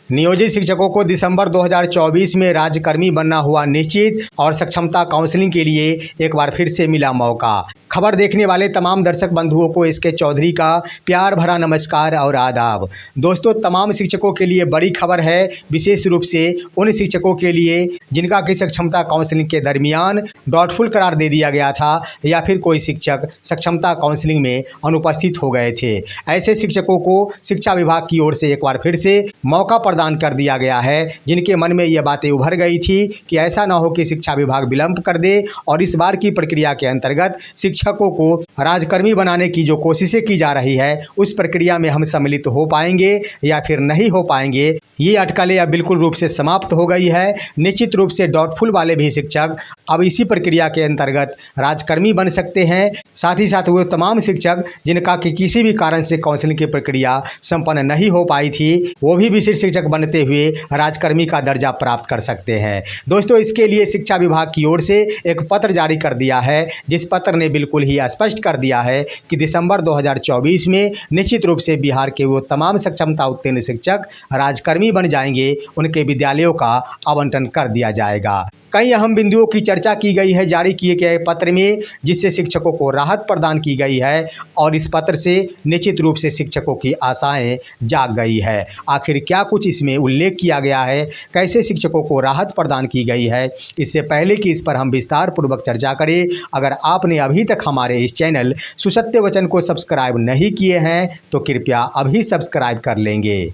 नियोजित शिक्षकों को दिसंबर 2024 में राज्यकर्मी बनना हुआ निश्चित और सक्षमता काउंसलिंग के लिए एक बार फिर से मिला मौका। खबर देखने वाले तमाम दर्शक बंधुओं को इसके चौधरी का प्यार भरा नमस्कार और आदाब। दोस्तों, तमाम शिक्षकों के लिए बड़ी खबर है, विशेष रूप से उन शिक्षकों के लिए जिनका कि सक्षमता काउंसलिंग के दरमियान डाउटफुल करार दे दिया गया था या फिर कोई शिक्षक सक्षमता काउंसलिंग में अनुपस्थित हो गए थे। ऐसे शिक्षकों को शिक्षा विभाग की ओर से एक बार फिर से मौका प्रदान कर दिया गया है, जिनके मन में ये बातें उभर गई थी कि ऐसा ना हो कि शिक्षा विभाग विलंब कर दे और इस बार की प्रक्रिया के अंतर्गत शिक्षकों को राज्यकर्मी बनाने की जो कोशिशें की जा रही है उस प्रक्रिया में हम सम्मिलित हो पाएंगे या फिर नहीं हो पाएंगे। ये अटकलें अब बिल्कुल रूप से समाप्त हो गई है। निश्चित रूप से डाउटफुल वाले भी शिक्षक अब इसी प्रक्रिया के अंतर्गत राज्यकर्मी बन सकते हैं। साथ ही साथ वो तमाम शिक्षक जिनका कि किसी भी कारण से काउंसलिंग की प्रक्रिया संपन्न नहीं हो पाई थी, वो भी विशिष्ट शिक्षक बनते हुए राज्यकर्मी का दर्जा प्राप्त कर सकते हैं। दोस्तों, इसके लिए शिक्षा विभाग की ओर से एक पत्र जारी कर दिया है, जिस पत्र ने बिल्कुल ही स्पष्ट कर दिया है कि दिसंबर 2024 में निश्चित रूप से बिहार के वो तमाम सक्षमता उत्तीर्ण शिक्षक राज्यकर्मी बन जाएंगे, उनके विद्यालयों का आवंटन कर दिया जाएगा। कई अहम बिंदुओं की चर्चा की गई है जारी किए गए पत्र में, जिससे शिक्षकों को राहत प्रदान की गई है और इस पत्र से निश्चित रूप से शिक्षकों की आशाएं जाग गई है। आखिर क्या कुछ इसमें उल्लेख किया गया है, कैसे शिक्षकों को राहत प्रदान की गई है, इससे पहले कि इस पर हम विस्तार पूर्वक चर्चा करें, अगर आपने अभी तक हमारे इस चैनल सुसत्य वचन को सब्सक्राइब नहीं किए हैं तो कृपया अभी सब्सक्राइब कर लेंगे।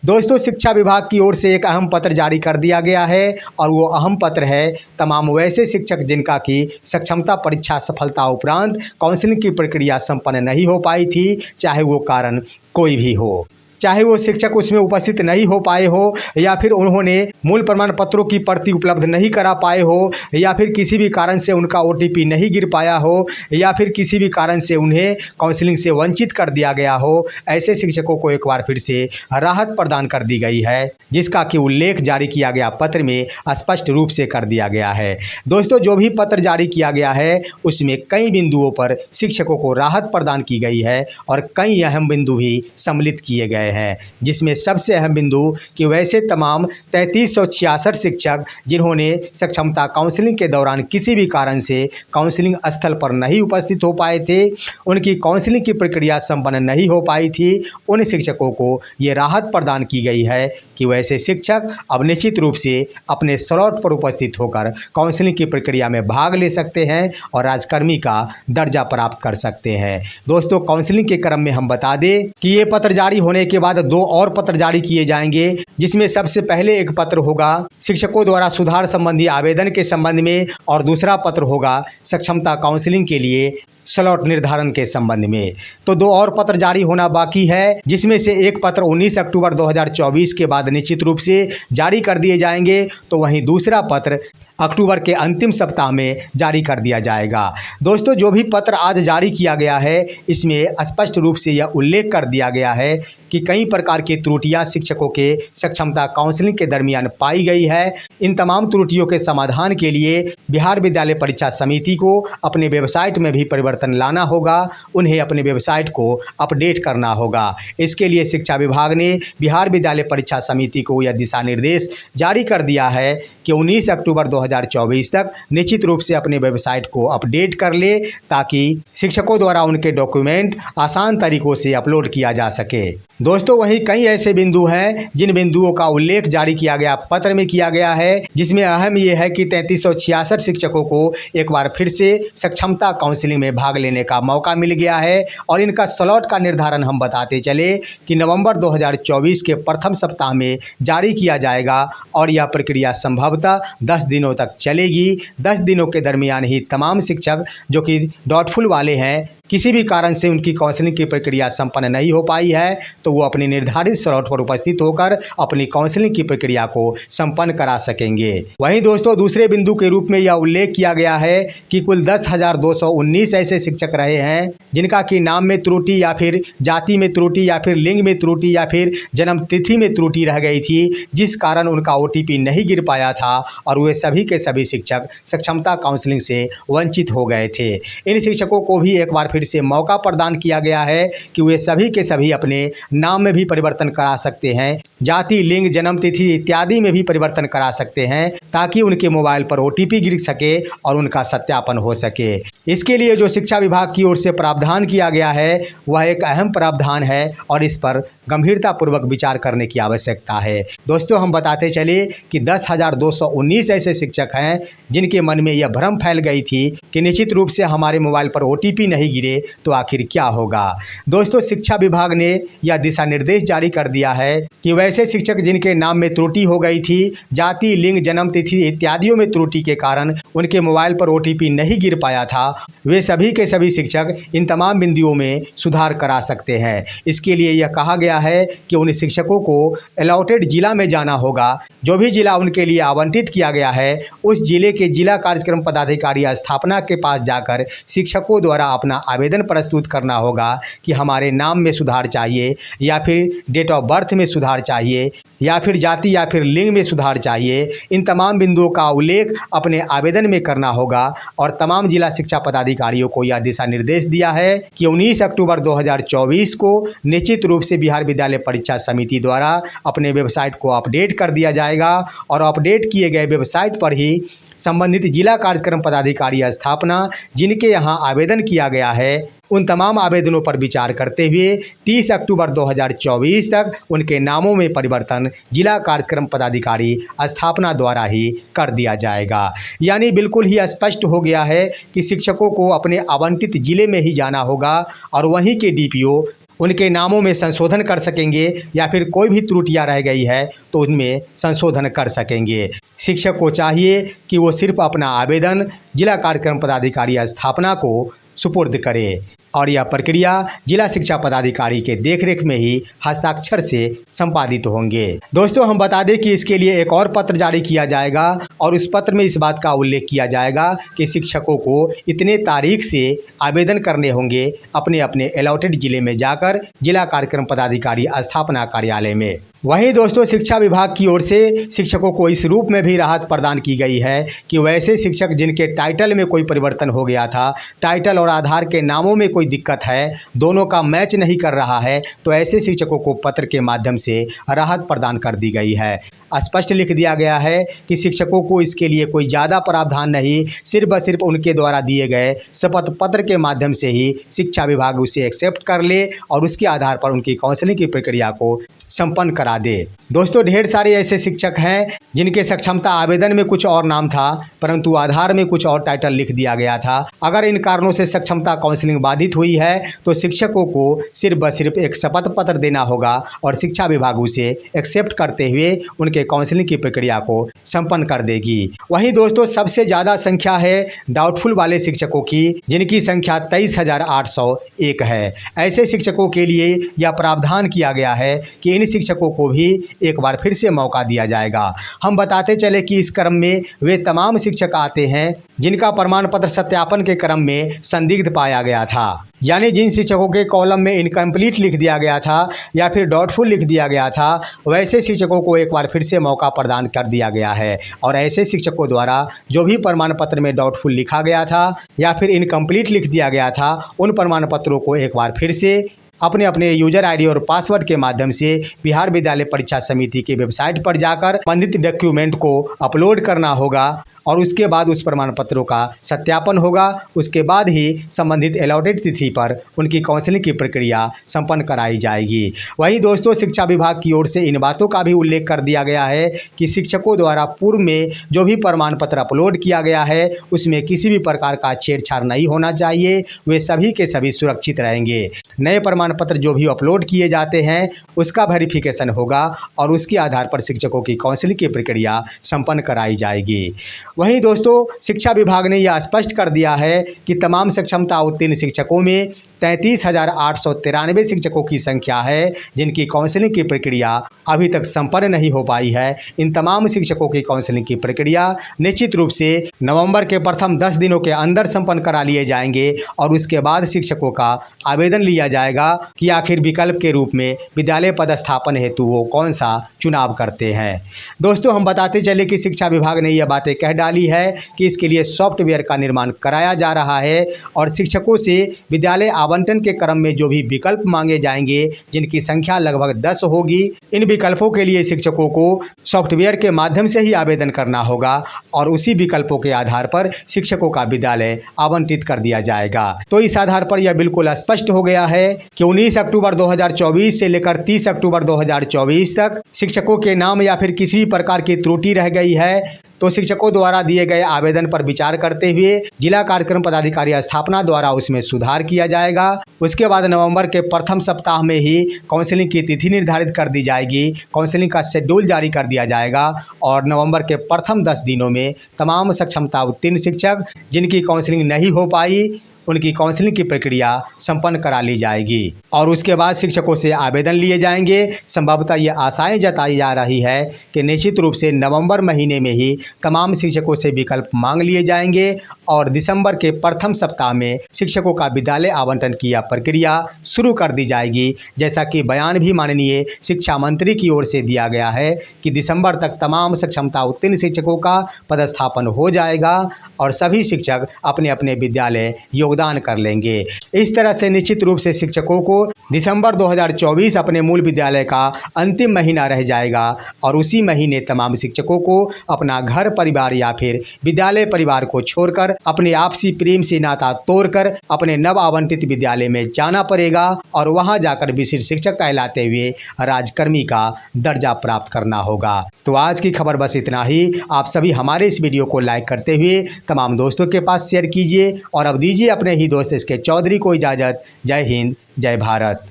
दोस्तों, शिक्षा विभाग की ओर से एक अहम पत्र जारी कर दिया गया है और वो अहम पत्र है तमाम वैसे शिक्षक जिनका कि सक्षमता परीक्षा सफलता उपरांत काउंसलिंग की प्रक्रिया संपन्न नहीं हो पाई थी, चाहे वो कारण कोई भी हो, चाहे वो शिक्षक उसमें उपस्थित नहीं हो पाए हो या फिर उन्होंने मूल प्रमाण पत्रों की प्रति उपलब्ध नहीं करा पाए हो या फिर किसी भी कारण से उनका OTP नहीं गिर पाया हो या फिर किसी भी कारण से उन्हें काउंसलिंग से वंचित कर दिया गया हो। ऐसे शिक्षकों को एक बार फिर से राहत प्रदान कर दी गई है, जिसका कि उल्लेख जारी किया गया पत्र में स्पष्ट रूप से कर दिया गया है। दोस्तों, जो भी पत्र जारी किया गया है उसमें कई बिंदुओं पर शिक्षकों को राहत प्रदान की गई है और कई अहम बिंदु भी सम्मिलित किए गए हैं, जिसमें सबसे अहम बिंदु कि वैसे तमाम 3366 शिक्षक जिन्होंने सक्षमता काउंसलिंग के दौरान किसी भी कारण से काउंसलिंग स्थल पर नहीं उपस्थित हो पाए थे, उनकी काउंसलिंग की प्रक्रिया संपन्न नहीं हो पाई थी, उन शिक्षकों को ये राहत प्रदान की गई है कि वैसे शिक्षक अब निश्चित रूप से अपने स्लॉट पर उपस्थित होकर काउंसलिंग की प्रक्रिया में भाग ले सकते हैं और राज्यकर्मी का दर्जा प्राप्त कर सकते हैं। दोस्तों, काउंसलिंग के क्रम में हम बता दें कि ये पत्र जारी होने के बाद 2 और पत्र जारी किए जाएंगे, जिसमें सबसे पहले एक पत्र होगा शिक्षकों द्वारा सुधार संबंधी आवेदन के संबंध में और दूसरा पत्र होगा सक्षमता काउंसलिंग के लिए स्लॉट निर्धारण के संबंध में। तो 2 और पत्र जारी होना बाकी है, जिसमें से एक पत्र 19 अक्टूबर 2024 के बाद निश्चित रूप से जारी कर दिए जाएंगे, तो वहीं दूसरा पत्र अक्टूबर के अंतिम सप्ताह में जारी कर दिया जाएगा। दोस्तों, जो भी पत्र आज जारी किया गया है इसमें स्पष्ट रूप से यह उल्लेख कर दिया गया है कि कई प्रकार की त्रुटियां शिक्षकों के सक्षमता काउंसलिंग के दरमियान पाई गई है। इन तमाम त्रुटियों के समाधान के लिए बिहार विद्यालय परीक्षा समिति को अपने वेबसाइट में भी परिवर्तन लाना होगा, उन्हें अपने वेबसाइट को अपडेट करना होगा। इसके लिए शिक्षा विभाग ने बिहार विद्यालय परीक्षा समिति को यह दिशा निर्देश जारी कर दिया है कि 19 अक्टूबर 2024 तक निश्चित रूप से अपने वेबसाइट को अपडेट कर ले, ताकि शिक्षकों द्वारा उनके डॉक्यूमेंट आसान तरीकों से अपलोड किया जा सके। दोस्तों, वहीं कई ऐसे बिंदु हैं जिन बिंदुओं का उल्लेख जारी किया गया पत्र में किया गया है, जिसमें अहम ये है कि 3366 शिक्षकों को एक बार फिर से सक्षमता काउंसलिंग में भाग लेने का मौका मिल गया है और इनका स्लॉट का निर्धारण हम बताते चले कि नवंबर 2024 के प्रथम सप्ताह में जारी किया जाएगा और यह प्रक्रिया संभवतः 10 दिनों तक चलेगी। 10 दिनों के दरमियान ही तमाम शिक्षक जो कि डाउटफुल वाले हैं, किसी भी कारण से उनकी काउंसलिंग की प्रक्रिया संपन्न नहीं हो पाई है, तो वो अपने निर्धारित स्लॉट पर उपस्थित होकर अपनी काउंसलिंग की प्रक्रिया को संपन्न करा सकेंगे। वहीं दोस्तों, दूसरे बिंदु के रूप में यह उल्लेख किया गया है कि कुल 10,219 ऐसे शिक्षक रहे हैं जिनका कि नाम में त्रुटि या फिर जाति में त्रुटि या फिर लिंग में त्रुटि या फिर जन्म तिथि में त्रुटि रह गई थी, जिस कारण उनका OTP नहीं गिर पाया था और वे सभी के सभी शिक्षक सक्षमता काउंसलिंग से वंचित हो गए थे। इन शिक्षकों को भी एक बार फिर से मौका प्रदान किया गया है कि वे सभी के सभी अपने नाम में भी परिवर्तन करा सकते हैं, जाति, लिंग, जन्म तिथि इत्यादि में भी परिवर्तन करा सकते हैं, ताकि उनके मोबाइल पर OTP गिर सके और उनका सत्यापन हो सके। इसके लिए जो शिक्षा विभाग की ओर से प्रावधान किया गया है वह एक अहम प्रावधान है और इस पर गंभीरतापूर्वक विचार करने की आवश्यकता है। दोस्तों, हम बताते चले कि 10,219 ऐसे शिक्षक हैं जिनके मन में यह भ्रम फैल गई थी कि निश्चित रूप से हमारे मोबाइल पर OTP नहीं गिरे तो आखिर क्या होगा। दोस्तों, शिक्षा विभाग ने यह दिशा निर्देश जारी कर दिया है कि वैसे शिक्षक जिनके नाम में त्रुटि हो गई थी, जाति, लिंग, जन्म तिथि इत्यादियों में त्रुटि के कारण उनके मोबाइल पर OTP नहीं गिर पाया था, वे सभी के सभी शिक्षक इन तमाम बिंदुओं में सुधार करा सकते हैं। इसके लिए यह कहा गया है कि उन शिक्षकों को अलॉटेड जिला में जाना होगा। जो भी जिला उनके लिए आवंटित किया गया है उस जिले के जिला कार्यक्रम पदाधिकारी स्थापना के पास जाकर शिक्षकों द्वारा अपना आवेदन प्रस्तुत करना होगा कि हमारे नाम में सुधार चाहिए, या फिर डेट ऑफ बर्थ में सुधार चाहिए, या फिर जाति या फिर लिंग में सुधार चाहिए। इन तमाम बिंदुओं का उल्लेख अपने आवेदन में करना होगा और तमाम जिला शिक्षा पदाधिकारियों को यह दिशा निर्देश दिया है कि 19 अक्टूबर 2024 को निश्चित रूप से बिहार विद्यालय परीक्षा समिति द्वारा अपने वेबसाइट को अपडेट कर दिया जाएगा और अपडेट किए गए वेबसाइट पर ही संबंधित जिला कार्यक्रम पदाधिकारी स्थापना जिनके यहाँ आवेदन किया गया है उन तमाम आवेदनों पर विचार करते हुए 30 अक्टूबर 2024 तक उनके नामों में परिवर्तन जिला कार्यक्रम पदाधिकारी स्थापना द्वारा ही कर दिया जाएगा। यानी बिल्कुल ही स्पष्ट हो गया है कि शिक्षकों को अपने आवंटित जिले में ही जाना होगा और वहीं के DPO उनके नामों में संशोधन कर सकेंगे, या फिर कोई भी त्रुटियां रह गई है तो उनमें संशोधन कर सकेंगे। शिक्षक को चाहिए कि वो सिर्फ अपना आवेदन जिला कार्यक्रम पदाधिकारी स्थापना को सुपुर्द करे और यह प्रक्रिया जिला शिक्षा पदाधिकारी के देखरेख में ही हस्ताक्षर से संपादित होंगे। दोस्तों, हम बता दें कि इसके लिए एक और पत्र जारी किया जाएगा और उस पत्र में इस बात का उल्लेख किया जाएगा कि शिक्षकों को इतने तारीख से आवेदन करने होंगे अपने अपने अलॉटेड जिले में जाकर जिला कार्यक्रम पदाधिकारी स्थापना कार्यालय में। वहीं दोस्तों, शिक्षा विभाग की ओर से शिक्षकों को इस रूप में भी राहत प्रदान की गई है कि वैसे शिक्षक जिनके टाइटल में कोई परिवर्तन हो गया था, टाइटल और आधार के नामों में कोई दिक्कत है, दोनों का मैच नहीं कर रहा है, तो ऐसे शिक्षकों को पत्र के माध्यम से राहत प्रदान कर दी गई है। स्पष्ट लिख दिया गया है कि शिक्षकों को इसके लिए कोई ज़्यादा प्रावधान नहीं, सिर्फ उनके द्वारा दिए गए शपथ पत्र के माध्यम से ही शिक्षा विभाग उसे एक्सेप्ट कर ले और उसके आधार पर उनकी काउंसलिंग की प्रक्रिया को संपन्न करा दे। दोस्तों, ढेर सारे ऐसे शिक्षक हैं जिनके सक्षमता आवेदन में कुछ और नाम था परंतु आधार में कुछ और टाइटल लिख दिया गया था। अगर इन कारणों से सक्षमता काउंसलिंग बाधित हुई है तो शिक्षकों को सिर्फ एक शपथ पत्र देना होगा और शिक्षा विभाग उसे एक्सेप्ट करते हुए उनके काउंसलिंग की प्रक्रिया को संपन्न कर देगी। वहीं दोस्तों, सबसे ज़्यादा संख्या है डाउटफुल वाले शिक्षकों की, जिनकी संख्या 23,801 है। ऐसे शिक्षकों के लिए यह प्रावधान किया गया है कि इन शिक्षकों को भी एक बार फिर से मौका दिया जाएगा। हम बताते चले कि इस क्रम में वे तमाम शिक्षक आते हैं जिनका प्रमाण पत्र सत्यापन के क्रम में संदिग्ध पाया गया था। यानी जिन शिक्षकों के कॉलम में इनकम्प्लीट लिख दिया गया था या फिर डाउटफुल लिख दिया गया था, वैसे शिक्षकों को एक बार फिर से मौका प्रदान कर दिया गया है और ऐसे शिक्षकों द्वारा जो भी प्रमाण पत्र में डाउटफुल लिखा गया था या फिर इनकम्प्लीट लिख दिया गया था, उन प्रमाण पत्रों को एक बार फिर से अपने अपने यूजर आईडी और पासवर्ड के माध्यम से बिहार विद्यालय परीक्षा समिति की वेबसाइट पर जाकर संबंधित डॉक्यूमेंट को अपलोड करना होगा और उसके बाद उस प्रमाण पत्रों का सत्यापन होगा। उसके बाद ही संबंधित अलॉटेड तिथि पर उनकी काउंसलिंग की प्रक्रिया संपन्न कराई जाएगी। वहीं दोस्तों, शिक्षा विभाग की ओर से इन बातों का भी उल्लेख कर दिया गया है कि शिक्षकों द्वारा पूर्व में जो भी प्रमाण पत्र अपलोड किया गया है उसमें किसी भी प्रकार का छेड़छाड़ नहीं होना चाहिए, वे सभी के सभी सुरक्षित रहेंगे। नए प्रमाण पत्र जो भी अपलोड किए जाते हैं उसका वेरिफिकेशन होगा और उसके आधार पर शिक्षकों की काउंसलिंग की प्रक्रिया संपन्न कराई जाएगी। वहीं दोस्तों, शिक्षा विभाग ने यह स्पष्ट कर दिया है कि तमाम सक्षमता उत्तीर्ण शिक्षकों में 33,893 शिक्षकों की संख्या है जिनकी काउंसलिंग की प्रक्रिया अभी तक संपन्न नहीं हो पाई है। इन तमाम शिक्षकों की काउंसलिंग की प्रक्रिया निश्चित रूप से नवंबर के प्रथम 10 दिनों के अंदर संपन्न करा लिए जाएंगे और उसके बाद शिक्षकों का आवेदन लिया जाएगा कि आखिर विकल्प के रूप में विद्यालय पदस्थापन हेतु वो कौन सा चुनाव करते हैं। दोस्तों, हम बताते चले कि शिक्षा विभाग ने यह बातें कह डाली है कि इसके लिए सॉफ्टवेयर का निर्माण कराया जा रहा है और शिक्षकों से विद्यालय आवंटन के क्रम में जो भी विकल्प मांगे जाएंगे, जिनकी संख्या लगभग 10 होगी, इन विकल्पों के लिए शिक्षकों को सॉफ्टवेयर के माध्यम से ही आवेदन करना होगा और उसी विकल्पों के आधार पर शिक्षकों का विद्यालय आवंटित कर दिया जाएगा। तो इस आधार पर यह बिल्कुल स्पष्ट हो गया है कि 19 अक्टूबर 2024 से लेकर 30 अक्टूबर 2024 तक शिक्षकों के नाम या फिर किसी भी प्रकार की त्रुटि रह गई है तो शिक्षकों द्वारा दिए गए आवेदन पर विचार करते हुए जिला कार्यक्रम पदाधिकारी स्थापना द्वारा उसमें सुधार किया जाएगा। उसके बाद नवंबर के प्रथम सप्ताह में ही काउंसलिंग की तिथि निर्धारित कर दी जाएगी, काउंसलिंग का शेड्यूल जारी कर दिया जाएगा और नवंबर के प्रथम 10 दिनों में तमाम सक्षमता उत्तीर्ण शिक्षक जिनकी काउंसलिंग नहीं हो पाई उनकी काउंसलिंग की प्रक्रिया संपन्न करा ली जाएगी और उसके बाद शिक्षकों से आवेदन लिए जाएंगे। संभवतः ये आशाएं जताई जा रही है कि निश्चित रूप से नवंबर महीने में ही तमाम शिक्षकों से विकल्प मांग लिए जाएंगे और दिसंबर के प्रथम सप्ताह में शिक्षकों का विद्यालय आवंटन की यह प्रक्रिया शुरू कर दी जाएगी। जैसा कि बयान भी माननीय शिक्षा मंत्री की ओर से दिया गया है कि दिसंबर तक तमाम सक्षमता उत्तीर्ण शिक्षकों का पदस्थापन हो जाएगा और सभी शिक्षक अपने अपने विद्यालय योगदान कर लेंगे। इस तरह से निश्चित रूप से शिक्षकों को दिसंबर 2024 अपने मूल विद्यालय का अंतिम महीना रह जाएगा और उसी महीने तमाम शिक्षकों को अपना घर परिवार या फिर विद्यालय परिवार को छोड़कर अपने आपसी प्रेम से नाता तोड़कर अपने नव आवंटित विद्यालय में जाना पड़ेगा और वहां जाकर विशिष्ट शिक्षक कहलाते हुए राजकर्मी का दर्जा प्राप्त करना होगा। तो आज की खबर बस इतना ही। आप सभी हमारे इस वीडियो को लाइक करते हुए तमाम दोस्तों के पास शेयर कीजिए और अब दीजिए अपने ही दोस्त इसके चौधरी को इजाज़त। जय हिंद, जय भारत।